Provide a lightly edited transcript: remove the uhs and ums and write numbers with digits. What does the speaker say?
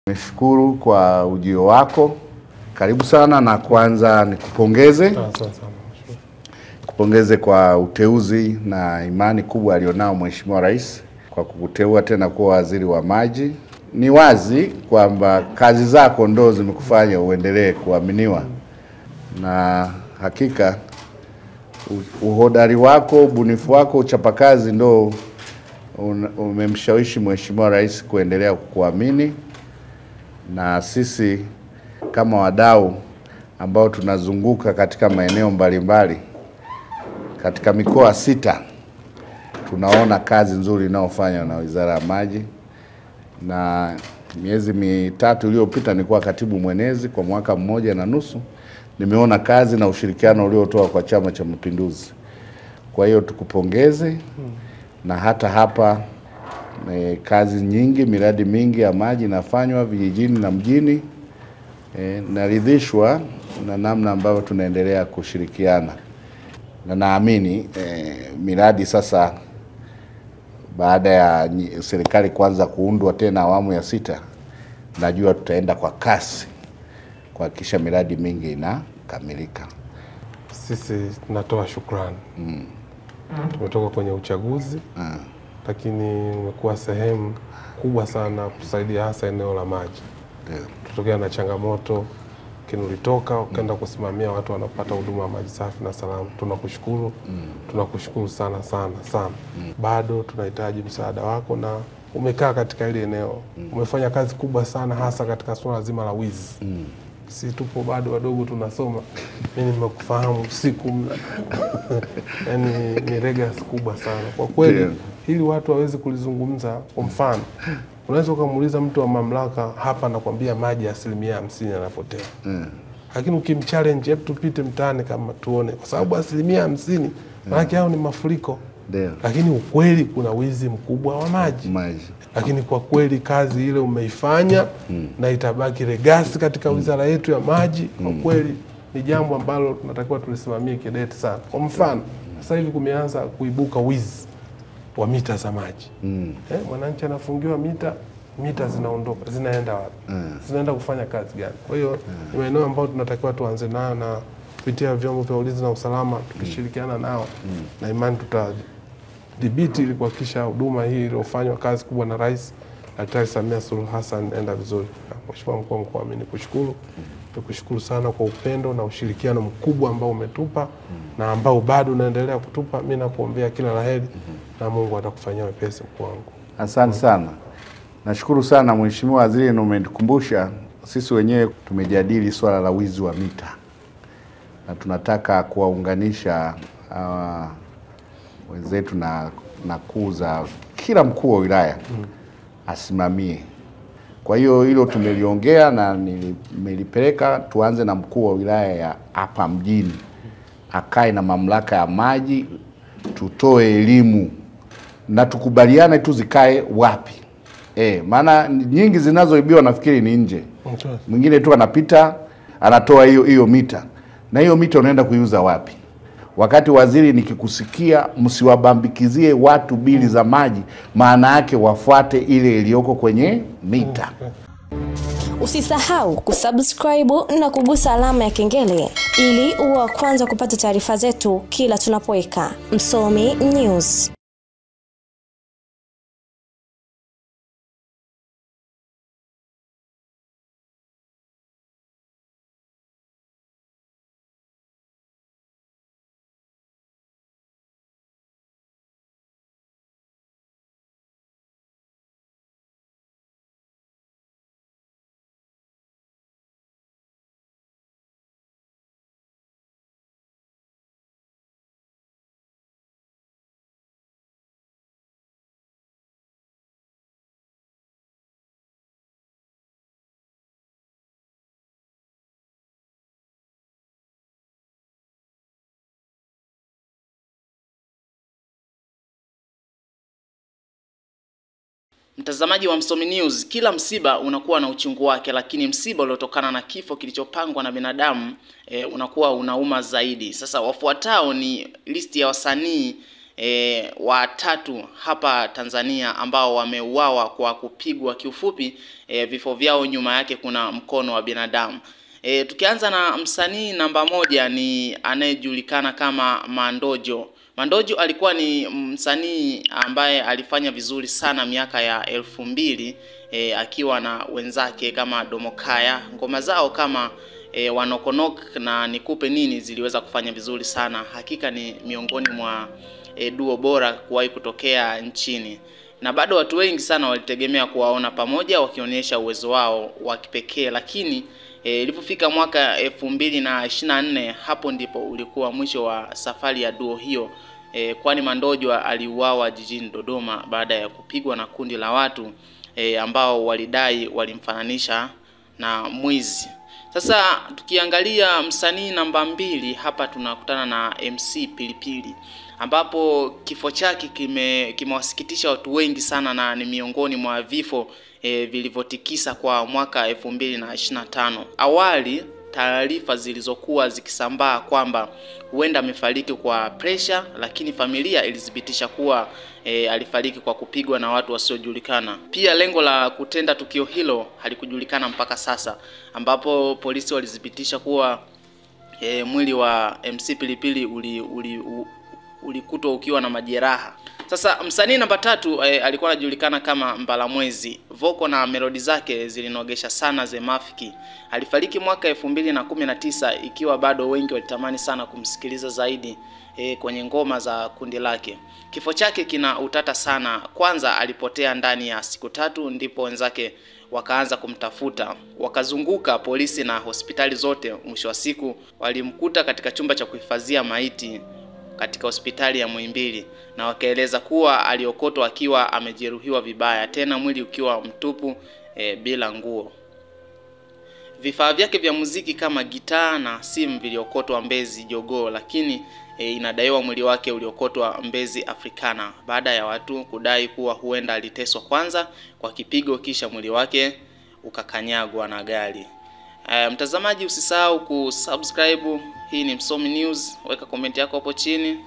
Nashukuru kwa ujio wako. Karibu sana, na kwanza nikupongeze. Kupongeze kwa uteuzi na imani kubwa alionao Mheshimiwa Rais kwa kukuteua tena kuwa waziri wa maji. Ni wazi kwamba kazi zako ndo zimekufanya uendelee kuaminiwa, na hakika uhodari wako, ubunifu wako, uchapakazi ndo umemshawishi Mheshimiwa Rais kuendelea kukuamini. Na sisi kama wadau ambao tunazunguka katika maeneo mbalimbali katika mikoa 6 tunaona kazi nzuri inayofanywa na Wizara ya Maji. Na miezi mitatu iliyopita nilikuwa katibu mwenezi kwa mwaka 1.5. Nimeona kazi na ushirikiano uliotoa kwa Chama cha Mapinduzi. Kwa hiyo tukupongeze. Na hata hapa kazi nyingi, miradi mingi ya maji inafanywa vijijini na mjini. Naridhishwa na namna ambavyo tunaendelea kushirikiana. Na naamini miradi sasa, baada ya serikali kuanza kuundwa tena awamu ya 6, najua tutaenda kwa kasi kuhakikisha miradi mingi inakamilika. Sisi tunatoa shukrani. Tumetoka kwenye uchaguzi, lakini umekuwa sehemu kubwa sana kusaidia hasa eneo la maji. Tutokea na changamoto, ulitoka ukaenda kusimamia watu wanapata huduma ya maji safi na salama. Tunakushukuru. Tunakushukuru sana sana sana. Bado tunahitaji msaada wako, na umekaa katika ile eneo. Umefanya kazi kubwa sana hasa katika swala zima la wizi. Sisi tupo bado wadogo tunasoma. Mimi nimekufahamu usiku. Yaani ni legacy kubwa sana. Kwa kweli hili watu waweze kulizungumza. Kwa mfano, unaweza kumuuliza mtu wa mamlaka hapa na kwambia maji 50% yanapotea. Lakini ukimchallenge, hebu tupite mtaani kama tuone, kwa sababu 50% maana yao ni mafuriko. Lakini ukweli kuna wizi mkubwa wa maji. Lakini kwa kweli kazi ile umeifanya na itabaki legacy katika wizara yetu ya maji. Kwa kweli ni jambo ambalo tunatakiwa tulisimamie kidete sana. Kwa mfano, sasa hivi kumeanza kuibuka wizi wa mita za maji. Mwananchi anafungiwa mita zinaondoka, zinaenda wapi? Zinaenda kufanya kazi gani? Kwa hiyo ni maeneo ambayo tunatakiwa tuanze nayo, na kupitia vyombo vya ulinzi na usalama tukishirikiana nao, na imani tutadhibiti ili kuhakikisha huduma hii iliyofanywa kazi kubwa na Rais Daktari Samia Suluhu Hassan enda vizuri. Mheshimiwa Mkuu wa Mkoa, mimi nikushukuru. Tukushukuru sana kwa upendo na ushirikiano mkubwa ambao umetupa na ambao bado unaendelea kutupa. Mimi nakuombea kila laheri na Mungu atakufanyia wepesi mkuu wangu. Asante sana. Nashukuru sana Mheshimiwa Waziri, na umenikumbusha sisi wenyewe tumejadili swala la wizi wa mita. Na tunataka kuwaunganisha wenzetu na kuuza kila mkuu wa wilaya asimamie. Kwa hiyo hilo tumeliongea na nimelipeleka, tuanze na mkuu wa wilaya ya hapa mjini. Akae na mamlaka ya maji, tutoe elimu na tukubaliane tu zikae wapi. Maana nyingi zinazoibiwa nafikiri ni nje. Mwingine tu anapita anatoa hiyo mita. Na hiyo mita unaenda kuiuza wapi? Wakati waziri nikikusikia, msiwabambikizie watu bili za maji, maana yake wafuate ile iliyoko kwenye mita. Usisahau kusubscribe na kugusa alama ya kengele ili uwe wa kwanza kupata taarifa zetu kila tunapoweka Msomi News. Mtazamaji wa Msomi News, kila msiba unakuwa na uchungu wake, lakini msiba uliotokana na kifo kilichopangwa na binadamu unakuwa unauma zaidi. Sasa wafuatao ni listi ya wasanii watatu hapa Tanzania ambao wameuawa kwa kupigwa. Kiufupi vifo vyao nyuma yake kuna mkono wa binadamu. Tukianza na msanii namba moja ni anayejulikana kama Mandojo. Mandojo alikuwa ni msanii ambaye alifanya vizuri sana miaka ya 2000 akiwa na wenzake kama Domokaya. Ngoma zao kama Wanokonok na Nikupe Nini ziliweza kufanya vizuri sana. Hakika ni miongoni mwa duo bora kuwahi kutokea nchini, na bado watu wengi sana walitegemea kuwaona pamoja wakionyesha uwezo wao wa kipekee, lakini ilipofika mwaka 2024 hapo ndipo ulikuwa mwisho wa safari ya duo hiyo, kwani Mandojo aliuawa jijini Dodoma baada ya kupigwa na kundi la watu ambao walidai walimfananisha na mwizi. Sasa tukiangalia msanii namba 2 hapa tunakutana na MC Pilipili, ambapo kifo chake kimewasikitisha watu wengi sana na ni miongoni mwa vifo vilivyotikisa kwa mwaka 2025. Awali taarifa zilizokuwa zikisambaa kwamba huenda amefariki kwa pressure, lakini familia ilithibitisha kuwa alifariki kwa kupigwa na watu wasiojulikana. Pia lengo la kutenda tukio hilo halikujulikana mpaka sasa, ambapo polisi walithibitisha kuwa mwili wa MC Pilipili ulikutwa ukiwa na majeraha. Sasa msanii namba 3 alikuwa anajulikana kama Mbalamwezi. Voko na melodi zake zilinogesha sana Zemafiki. Alifariki mwaka 2019 ikiwa bado wengi walitamani sana kumsikiliza zaidi kwenye ngoma za kundi lake. Kifo chake kina utata sana. Kwanza alipotea ndani ya siku 3, ndipo wenzake wakaanza kumtafuta. Wakazunguka polisi na hospitali zote. Mwisho wa siku walimkuta katika chumba cha kuhifadhia maiti katika hospitali ya Muhimbili, na wakaeleza kuwa aliokotwa akiwa amejeruhiwa vibaya, tena mwili ukiwa mtupu bila nguo. Vifaa vyake vya muziki kama gitaa na simu viliokotwa Mbezi Jogoo, lakini inadaiwa mwili wake uliokotwa Mbezi Africana baada ya watu kudai kuwa huenda aliteswa kwanza kwa kipigo kisha mwili wake ukakanyagwa na gari. Mtazamaji, usisahau kusubscribe. Hii ni Msomi News. Weka komenti yako hapo chini.